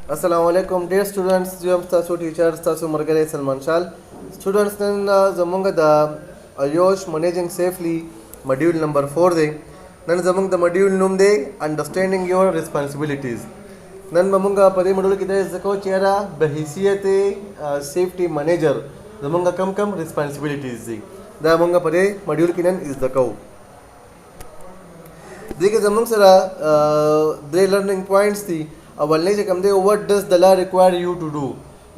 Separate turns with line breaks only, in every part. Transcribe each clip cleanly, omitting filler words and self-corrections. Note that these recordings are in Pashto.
Assalamualaikum dear students, I'm Stasu teacher Stasu Margare Salman Shal. Students nan zamunga da Ayosh managing safely module number 4 de nan zamung the module num de understanding your responsibilities. Nan mamunga pade module kida zako chera bahisiyate safety manager zamunga kam responsibilities de da mamunga pade module kinan is the cow. देखिए जमंग सरा दे learning points थी अवलने से कम दे what does the law require you to do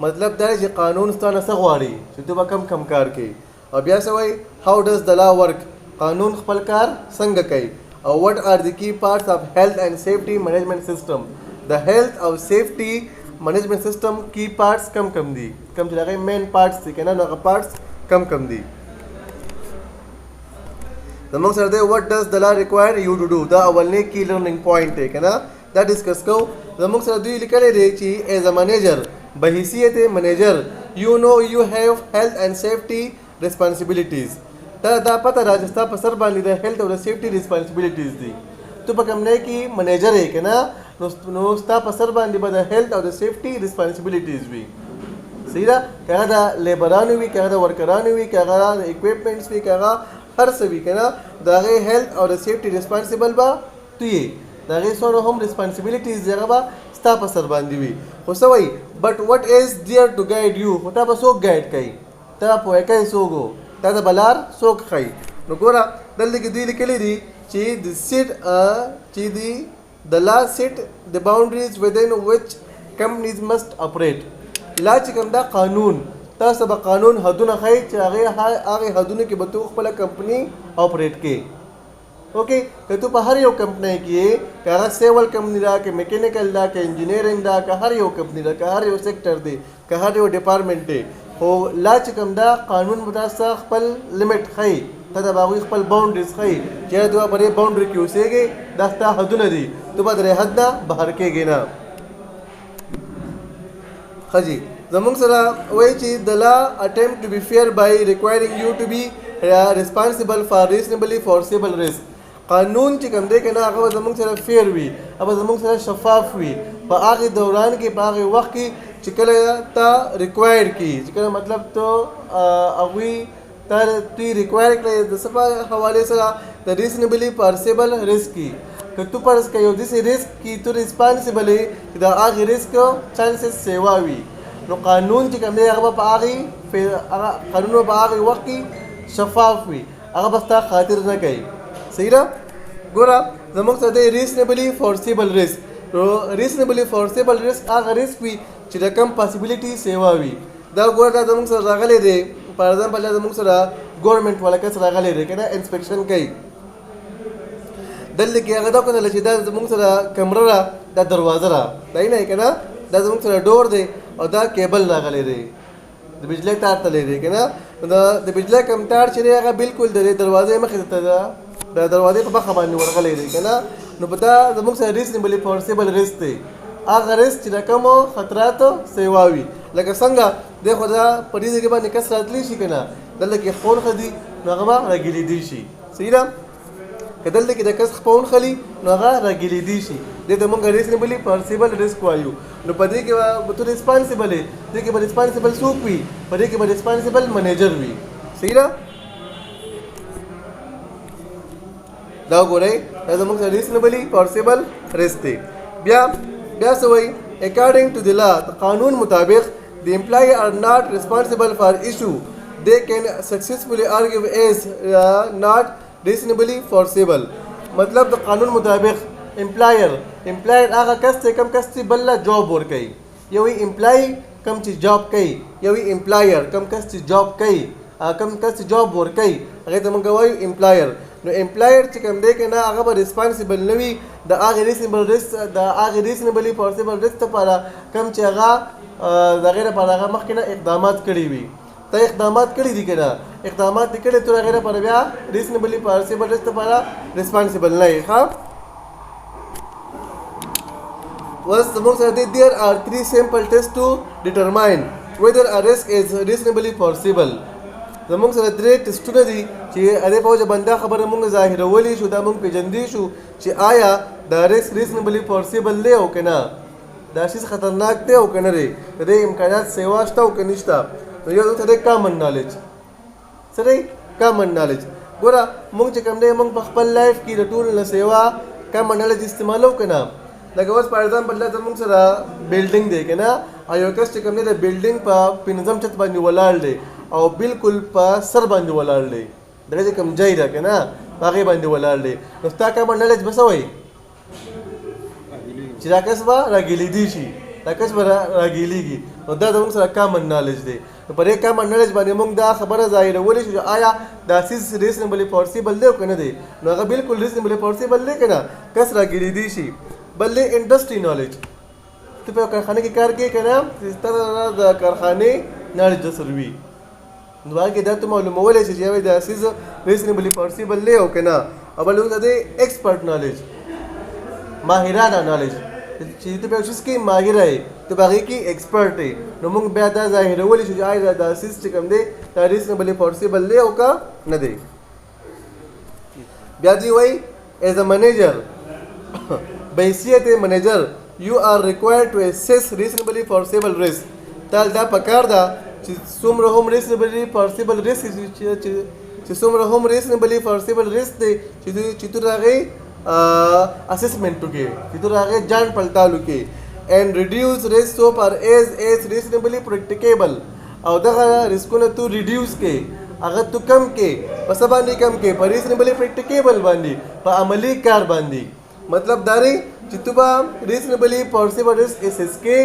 मतलब दा जे कानून स्ताना सगवारी तो कम कार के अब या सवाई how does the law work कानून खपल कार संग कई और what are the key parts of health and safety management system the health और सेफ्टी मैनेजमेंट सिस्टम की पार्ट्स कम दी कम चला गई मेन पार्ट्स थी कहना ना पार्ट्स कम दी Zamang sir de what does the law require you to do the awalne key learning point है क्या ना that discuss को zamang sir do लिखा ले रही ची as a manager बहिसियत manager you know you have health and safety responsibilities ता पता राजस्था पसर बांधी the health और safety responsibilities दी तो पकड़ने की manager है क्या ना नुस्ता पसर बांधी बता health और safety responsibilities भी सही ना क्या था लेबरान भी क्या था वर्करान भी क्या था equipments भी क्या था हर सभी के ना दागे हेल्थ और सेफ्टी रिस्पांसिबल बा तो ये दागे सोनो हम रिस्पांसिबिलिटीज जगह बा स्टाफ असर बांधी हुई हो सवई but what is there to guide you होता बस वो गाइड कई ता पोए कई सोगो ता बलार सोक खाई नकोरा दल्ली की दिल के लिए दी ची द सिट ची दी the law set the boundaries within which companies must operate ला चिकंदा कानून ता सब कानून हदुन खाई चाहे आगे हदुन के बतू खपला कंपनी ऑपरेट के ओके तो पर हर यो कंपनी की कहा सेवल कंपनी दा के मैकेनिकल दा के इंजीनियरिंग दा का हर यो कंपनी दा का हर यो सेक्टर दे का हर यो डिपार्टमेंट है हो लाच कम दा कानून मुतासा खपल लिमिट खाई ता बागु खपल बाउंड्रीज खाई जे तो बड़े बाउंड्री क्यों से गे दस्ता हदुन दी तो बाद रे हद ना बाहर के गे ना हाजी Zamung sara which is the law attempt to be fair by requiring you to be responsible for reasonably foreseeable risk. कानून चिकन दे के ना अगर जमुंग सरा फेयर हुई अब जमुंग सरा शफाफ हुई पर आगे दौरान के आगे वक्त की चिकन ता रिक्वायर की चिकन मतलब तो अभी तर ती रिक्वायर के दसपा हवाले सरा द रीजनेबली परसेबल रिस्क की कि तू पर इसका यो दिस रिस्क की तू रिस्पांसिबल है द आगे रिस्क चांसेस सेवा हुई नो कानून चिकन दे अगर पागी फिर कानून पागी वक्त की शफाफ हुई अगर बस्ता खातिर न कही सही ना गोरा जमुक सदे रीजनेबली फोर्सेबल रिस्क तो रीजनेबली फोर्सेबल रिस्क अगर रिस्क भी चिरकम पॉसिबिलिटी सेवा हुई दा गोरा दा जमुक सर रागले दे फॉर एग्जांपल जमुक सर गवर्नमेंट वाला का रागले दे केना इंस्पेक्शन कई दल के अगर दा को लचिदा जमुक सर कैमरा दा दरवाजा रा दाई नहीं केना दा जमुक सर डोर दे और दा केबल रागले दे बिजली तार तले दे केना दा बिजली कम तार चले अगर बिल्कुल दे दरवाजे में खिदता दा दरवाजे पे बखबानी वरगले दे केना नो पता जमुक से रीजनेबली फोर्सेबल रिस्क थे अगर रिस्क रकम खतरात सेवावी लगे संगा देखो दा परिधि के बाद निकस रातली शी केना दल के फोन खदी नगमा रगिली दीशी सीरा कदल के दकस फोन खली नगा रगिली दीशी दे तो मंग रीजनेबली फोर्सेबल रिस्क वायु नो पदे के तो रिस्पांसिबल है दे के रिस्पांसिबल सूप भी पदे के रिस्पांसिबल मैनेजर भी सीरा दाव गोरे ऐसा मुझे रीजनेबली पॉसिबल रिस्क थे ब्या सवई अकॉर्डिंग टू द लॉ कानून मुताबिक the employ are not responsible for issue they can successfully argue as not reasonably possible मतलब द कानून मुताबिक एम्प्लॉयर आगा कस से बल्ला जॉब और कई ये वही एम्प्लॉय कम ची जॉब कई ये वही एम्प्लॉयर कम कस ची जॉब कई कम कस जॉब और कई अगर तुम गवाई एम्प्लॉयर नो एम्प्लॉयर चिकन दे के ना अगर रिस्पांसिबल नवी द आगे रीजनेबली पॉसिबल रिस्क पारा कम चेगा वगैरह पारा मखना इकदामात करी हुई तो इकदामात करी दी के ना इकदामात निकले तो वगैरह पर ब्या रीजनेबली पॉसिबल रिस्क पारा रिस्पांसिबल नहीं हाँ was the most there are three simple tests to determine whether a risk is reasonably foreseeable زمونږ سره درې ټسټونه دي چې هغې په وجه بنده خبره مونږ ظاهرولی شو دا مونږ پېژندی شو چې آیا دا ریسک ریزنبلی پورسیبل دی او که نه دا شیز خطرناک دی او کنه دی د دې امکانات سیوا شته او کنه نشته نو یو ته د کامن نالج سره کامن نالج ګوره مونږ چې کوم دی مونږ په خپل لایف کې د ټول نه سیوا کامن نالج استعمالو کنه لکه اوس په ایگزامپل دا زموږ سره بیلډینګ دی کنه او یو کس چې کوم دی د بیلډینګ په پنځم چت باندې ولاړ دی او بالکل په سر باندې ولاړ دی دغه چې کوم ځای ده کنه هغه باندې ولاړ دی نو ستا کامن نالج بس وای چې دا کس به راګیلی دی شي دا کس به راګیلیږي نو دا زموږ سره کامن نالج دی نو په دې کامن نالج باندې موږ دا خبره ظاهرولی شو چې آیا دا سیز ریزنیبلی پاسیبل دی او که نه دی نو هغه بالکل ریزنیبلی پاسیبل دی که نه کس راګیلی دی شي بل دی انډسټري نالج ته په کارخانه کې کار کوې که نه ستا د کارخانې نالج در سره وي نو هغه کې دا ته معلومولی شي چې یوه دا سیز ریزنیبلی پاسیبل دی او که نه او بل وروسته دی ایکسپرټ نالج ماهرانه نالج چې ته په یو شیز کې ماهر یې ته په هغې کې ایکسپرټ یې نو موږ بیا دا ظاهرولی شو چې آیا دا سیز چې کوم دی دا ریزنیبلی پاسیبل دی او که نه دی بیا دې وایي ایز ا منیجر بحیثیت منیجر یو آر ریکوائرډ ټو اسیس ریزنیبلی پاسیبل ریسک تل دا پکار ده چې څومره هم ریزنیبلی پاسیبل ریسک چې څومره هم ریزنیبلی پاسیبل ریسک دی چې ته د هغې assessment to give itu rage jan paltalu ke and reduce risk so far as reasonably practicable او دغه ریسکونه تو ریډیوس کې هغه تو کم کې په څه باندې کم کې په ریزنیبلی پریکټیکیبل باندې په عملی کار باندې مطلب دا دی چې تو به ریزنیبلی پاسیبل ریسک اسس کې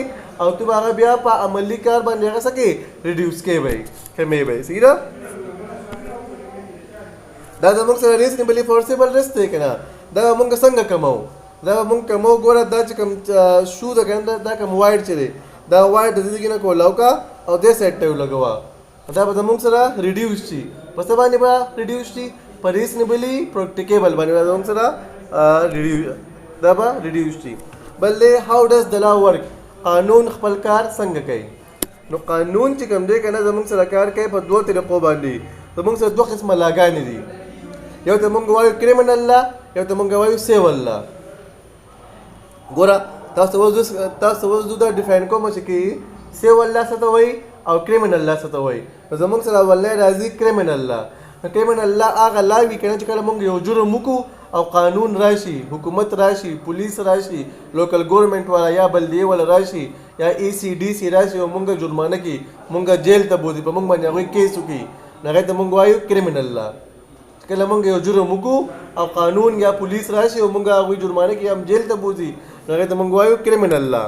او تو به هغه بیا په عملی کار باندې هغه څه کې ریډیوس کې وي کمې وي صحیح ده دا زموږ سره ریزنیبلی پاسیبل ریسک دی که نه دا مونږ څنګه کمو دا مونږ کمو ګوره دا چې کوم شو ده کنه دا کوم وایډ چې دی دا وایډ د دې کې نه کولاو کا او دې سیټ ته لګوا دا به مونږ سره ریډیوس شي په څه باندې به ریډیوس شي په ریزنیبلی پریکټیکیبل باندې مونږ سره ریډیوس دا به ریډیوس شي بل دی هاو ډز د لا ورک قانون خپل کار څنګه کوي نو قانون چې کوم دی کنه زمونږ سره کار کوي په دوه طریقو باندې زمونږ سره دوه قسمه لاګانې دي یو ته مونږ وایو کریمنل لا یو ته مونږ وایو سیول لا ګوره تاسو اوس دا ډیفاین کوم چې کې سیول لا څه ته وایي او کریمنل لا څه ته وایي نو زمونږ سره اولنی راځي کریمنل لا کریمنل لا هغه لا وي که نه چې کله مونږ یو جرم وکړو او قانون راشي حکومت راشي پولیس راشي لوکل ګورنمنټ والا یا بلدیې والا راشي یا ای سی ډي سی راشي او مونږ جرمانه کړي مونږ جیل ته بوځي په مونږ باندې هغوی کیس وکړي نو هغې ته مونږ وایو کریمنل لا کله مونږ یو جرم وکړو او قانون یا پولیس راشي او مونږ هغوی جرمانه کړي هم جیل ته بوځي نو هغې ته مونږ وایو کریمنل لا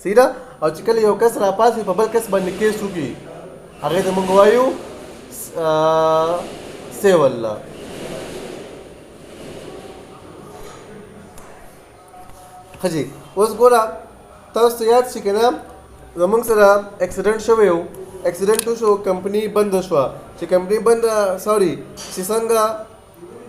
صحیح ده او چې کله یو کس راپاسي په بل کس باندې کیس وکړي هغې ته مونږ وایو سیول لا ښه جي اوس ګوره تاسو ته یاد شي که نه زموږ سره اکسیډنټ شوی و اکسیډنټ وشو کمپني بنده شوه چې کمپني بنده سوري چې څنګه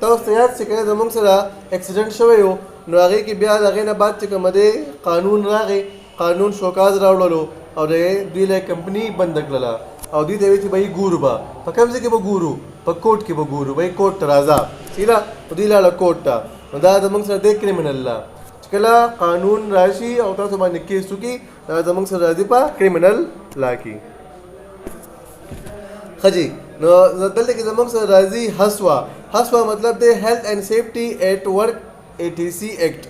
تاسو ته یاد شي که نه زموږ سره اکسیډنټ شوی و نو هغې کې بیا د هغې نه بعد چې کومه دی قانون راغی قانون شوکاز راوړلو او دوی له کمپني بنده کړله او دوی ته وایي چې بهی ګورو به په کوم ځای کې به ګورو په کوټ کې به ګورو بهی کوټ ته راځه صحیح ده دوی لاړه کوټ ته نو دا زموږ سره دی کریمنل لا کله قانون راشي او تاسو باندې کیس وکړي دا زموږ سره راځي په کریمنل لا کې ښه جي نو دلته کې زموږ سره راځي حسوه مطلب دی هیلث اینڈ سیفټي ایٹ ورک ATC ایکټ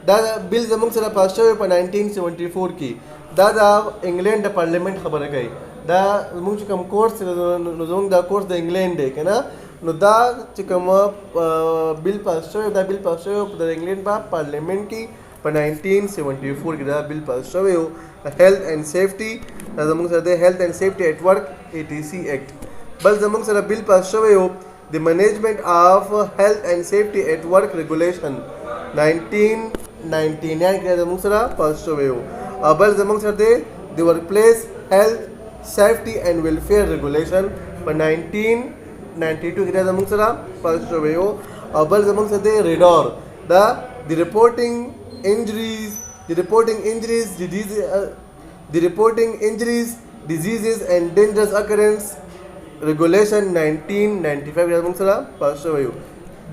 دا بل زموږ سره پاس شوی په 1974 کې دا د انګلینډ د پارلیمنٹ خبره کوي دا زموږ چې کوم کورس نو زموږ دا کورس د انګلینډ دی که نه نو دا چې کوم بل پاس شوی دا بل پاس شوی د انګلینډ په پارلیمنٹ کې په 1974 کې دا بل پاس شوی و هیلث اینڈ سیفټي دا زموږ سره د هیلث اینڈ سیفټي ایٹ ورک ATC ایکټ بل زموږ سره بل پاس شوی و د منیجمنٹ آف هیلث اینڈ سیفټي ایٹ ورک ریګولیشن 1999 کې زموږ سره پاس شوی و او بل زموږ سره د ورک پلیس هیلث سیفټي اینڈ ویلفیر ریګولیشن په 1992 کې زموږ سره پاس شوی و او بل زموږ سره د ریډار دا د reporting injuries diseases and dangerous occurrence regulation 1995 زموږ سره پاس شوی و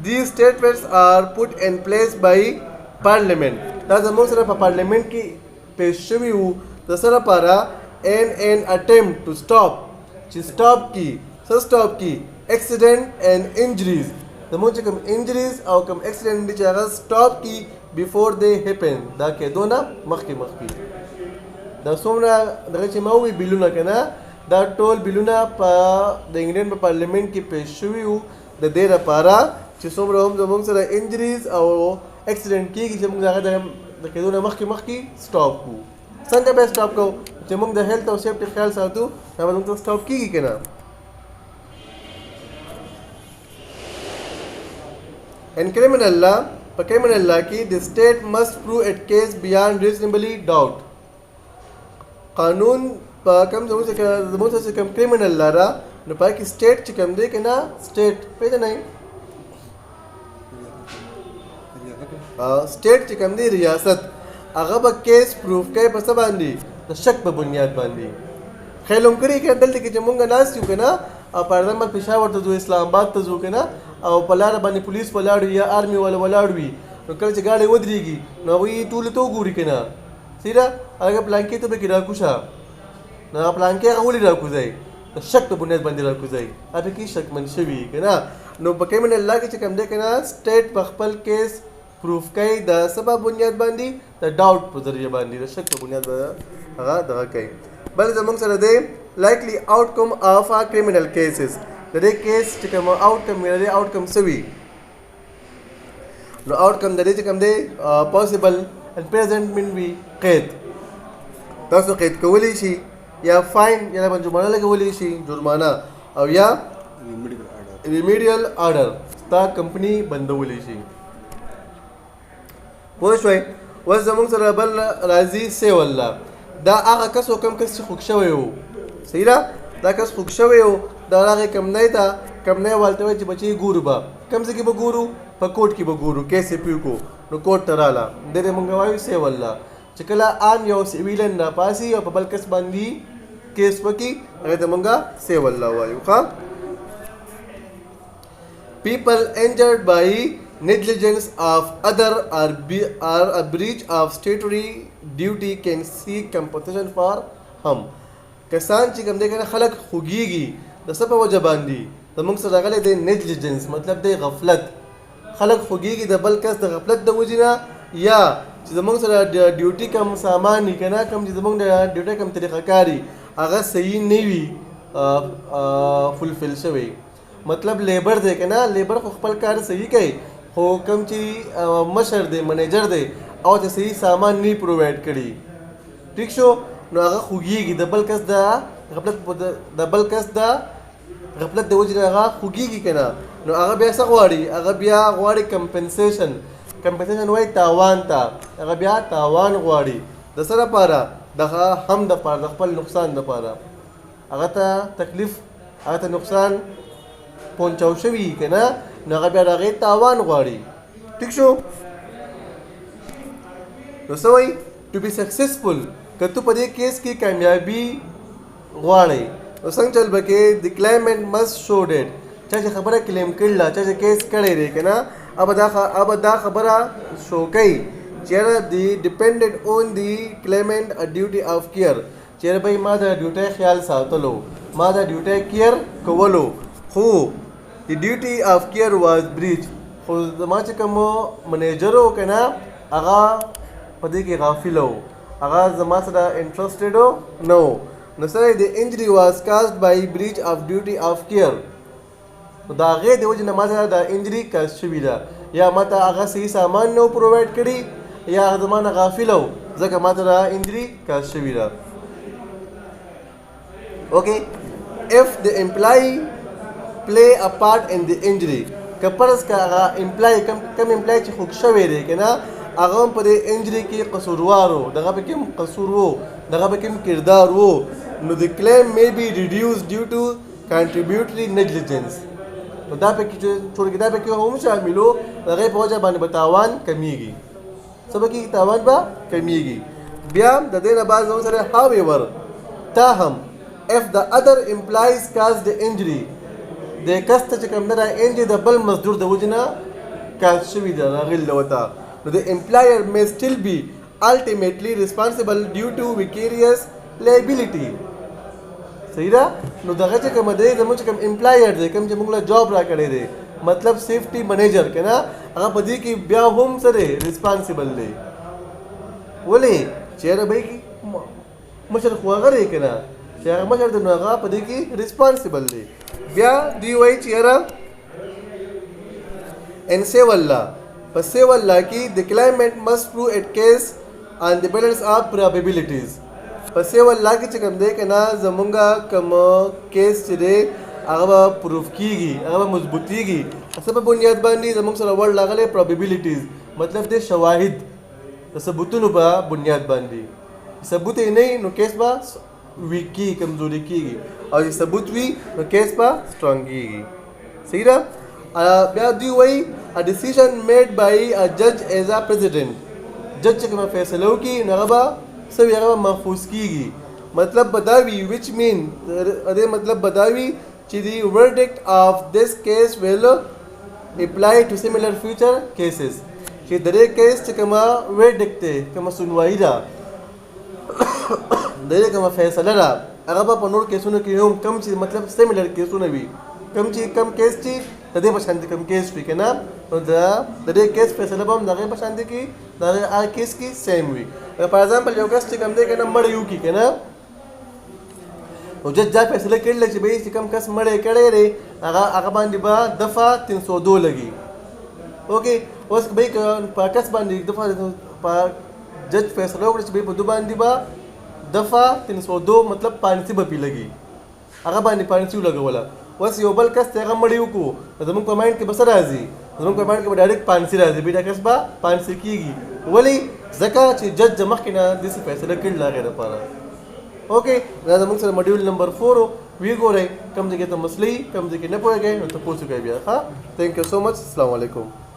these statements are put in place by parliament دا زموږ سره په پارلیمنٹ کې پیش شوي وو د څه لپاره an attempt to stop چې سټاپ کی څه سټاپ کی accident and injuries زموږ چې کوم انجریز او کوم اکسیډنټ دي چې هغه سټاپ کی before they happen دا کېدو نه مخکې دا څومره دغه چې ما ووی بیلونه که نه دا ټول بیلونه په د انګلینډ په پارلیمنټ کې پیش شوي وو د دې لپاره چې څومره هم زموږ سره انجریز او اکسیډنټ کېږي چې موږ هغه د کېدو نه مخکې سټاپ کړو څنګه به سټاپ کوو چې موږ د هیلث او سیفټي خیال ساتو دا به موږ ته سټاپ کېږي که نه In criminal law, په criminal law کې the state must prove a case beyond reasonably doubt. قانون په کوم زموږ څه کوم criminal law را نو په کې state چې کوم دی کنه state پیژنئ state چې کوم دی ریاست هغه به کیس پروف کوي په څه باندې د شک په بنیاد باندې خیال هم کړی که دلته کې چې مونږ ناست یو که نه او پر ایگزامپل پېښور ته ځو اسلام آباد ته ځو که نه او په لاره باندې پولیس ولاړ وي یا آرمي والا ولاړ وي نو کله چې ګاډی ودرېږي نو هغوی ټولو ته وګوري که نه صحیح ده هغه پلانکې ته پکې راکوشه نو هغه پلانکې هغه ولې راکوځئ د شک په بنیاد باندې راکوځئ هغه کې شکمن شوي که نه نو په کریمینل لا کې چې کوم دی که نه سټیټ په خپل کیس پروف کوي د څه په بنیاد باندې د ډاوټ په ذریعه باندې د شک په بنیاد باندې هغه دغه کوي بل زموږ سره دی likely outcome of a criminal cases د دې کیس چې کوم آوټکم وي د دې آوټکم څه وي نو آوټکم د دې چې کوم دی پاسبل اینډ پریزنټ مین وي قید تاسو قید کولی شي یا فاین یا باندې جرمانه لګولی شي جرمانه او یا ریمیډیل آرډر ستا کمپنی بندولی شي پوه شوئ اوس زموږ سره بل راځي سیو الله دا هغه کس او کم کس چې خوږ شوی و صحیح ده دا کس خوږ شوی و دا هغې کمنۍ ته کمنۍ والته وایي چې بچی ګورو به کوم ځای کې به ګورو په کوټ کې به ګورو کیس یې پیو کو نو کوټ ته راله دې ته مونږ وایو سیو الله چې کله عام یو سیویلن راپاسي او په بل کس باندې کیس وکړي هغې ته مونږ سیو الله وایو ښه people injured by negligence of other or a breach of statutory duty can seek compensation for harm کسان چې کوم دی کنه خلک خوږیږي د څه په وجه باندې زموږ سره راغلی دی نیګلیجنس مطلب دی غفلت خلک خوږیږي د بل کس د غفلت د وجې نه یا چې زموږ سره د ډیوټي کم سامان وي که نه کوم چې زموږ د ډیوټي کم طریقه کاري هغه صحیح نه وي فلفل شوی مطلب لیبر دی که نه لیبر خو خپل کار صحیح کوي خو کوم چې مشر دی منیجر دی او ته صحیح سامان نه پرووایډ کړي ټیک شو نو هغه خوږیږي د بل کس د غفلت د بل کس د غفلت د وجې نه هغه خوږیږي که نه نو هغه بیا څه غواړي هغه بیا غواړي کمپنسیشن وایي تاوان ته هغه بیا تاوان غواړي د څه لپاره د هم دپاره د خپل نقصان دپاره هغه ته تکلیف هغه ته نقصان پهنچاو شوي که نه نو هغه بیا د هغې تاوان غواړي ټیک شو نو څه وایي ټو بي سکسیسفل که ته په دې کیس کې کامیابي غواړئ نو څنګه چل به کې د کلیمنټ مسټ شو ډیټ چا چې خبره کلیم کړله چا چې کیس کړی دی که نه اب دا خبره شو کوي چېرې دی ډیپینډنټ اون دی کلیمنټ ا ډیوټي آف کیر چېرې بھائی ما د ډیوټۍ خیال ساتلو ما د ډیوټۍ کیر کولو خو د ډیوټي آف کیر واز بریچ خو زما چې کوم منیجر و که نه هغه په دې کې غافل و هغه زما سره انټرسټډ نه و نو سره د انجری واز کاسډ بای بریچ آف ډیوټي آف کیر نو د هغې د وجې نه ما سره د انجری کاسټ شوي ده یا ما ته هغه صحیح سامان نه و پرووایډ کړي یا هغه زما نه غافل و ځکه ما ته د انجری کاسټ شوي ده اوکې if the employee play a part in the injury که فرض که هغه امپلای کم امپلای چې خوږ شوی دی که نه هغه هم په دې انجري کې قصوروار و دغه پکې هم قصور و دغه پکې هم کردار و نو د کلیم may be reduced due to contributory negligence نو دا پکې ټولګې دا پکې هم شامل و د هغې په وجه باندې به تاوان کمیږي څه به کېږي تاوان به کمیږي بیا د دې نه بعد زموږ سره however تاهم if the other employees cause the injury د کس ته چې کوم نه دا انجري د بل مزدور د وجې نه کاز شوي ده راغلې ده ورته نو د امپلایر may still be ultimately responsible due to vicarious liability. صحیح ده؟ نو دغه چې کوم دی زموږ چې کوم امپلایر دی کوم چې موږ له جاب را کړی دی مطلب سیفټي منیجر که نه هغه په دې کې بیا هم څه دی ریسپانسبل دی. ولې چېرې به مشر خو هغه دی که نه چې هغه مشر دی نو هغه په دې کې ریسپانسبل دی. بیا دوی وایي چې یاره in civil law په civil law کې the claimant must prove its case on the balance of probabilities. په civil law کې چې کوم دی که نه زمونږ کوم کیس چې دی هغه به پروف کېږي هغه به مضبوطېږي څه په بنیاد باندې زمونږ سره ورډ راغلی probabilities مطلب دی شواهد د ثبوتونو په بنیاد باندې ثبوت یې نه نو کیس به ویک کېږي کمزوري کېږي او چې ثبوت وي نو کیس به سټرانګ کېږي. صحیح ده؟ بیا دوی وایي a decision made by a judge as a president. جج چې کومه فیصله وکړي نو هغه به څه وي هغه به محفوظ کېږي مطلب به دا وي which mean دې مطلب به دا وي چې the verdict of this case will apply to similar future cases. چې د دې کیس چې کومه verdict دی کومه سنوایي ده د دې کومه فیصله ده هغه به په نور کیسونو کې هم کم چې مطلب سیملر کیسونه وي کم کیس چې د دې په شان دي کم کیس وي که نه نو د دې کیس فیصله به هم د هغې په شان دي کې د هغه کیس کې سیم وي. فار ایگزامپل یو کس چې کوم دی که نه مړی وکړي که نه نو جج دا فیصله کړله چې بهی چې کوم کس مړی کړی دی هغه باندې به دفعه 302 لګي. اوکې اوس بهی په کس باندې دفعه په جج فیصله وکړه چې بهی په دو باندې به دفعه 302 مطلب پانسي به پې لګي هغه باندې پانسي ولګوله. اوس یو بل کس ته هغه مړی وکړو زموږ په مایند کې به څه راځي زموږ په مایند کې به ډایرکټ پانسي راځي بیا دا کس به پانسي کېږي. ولې ځکه چې جج د مخکې نه داسې فیصله کړي هغې دپاره. اوکې دا زموږ سره مډیول نمبر 4 وی ګورئ کوم ځای کې ته مسلې کوم ځای کې نه پوهېږئ نو تپوس وکړئ بیا ښه. تھینک یو سو مچ. السلام علیکم.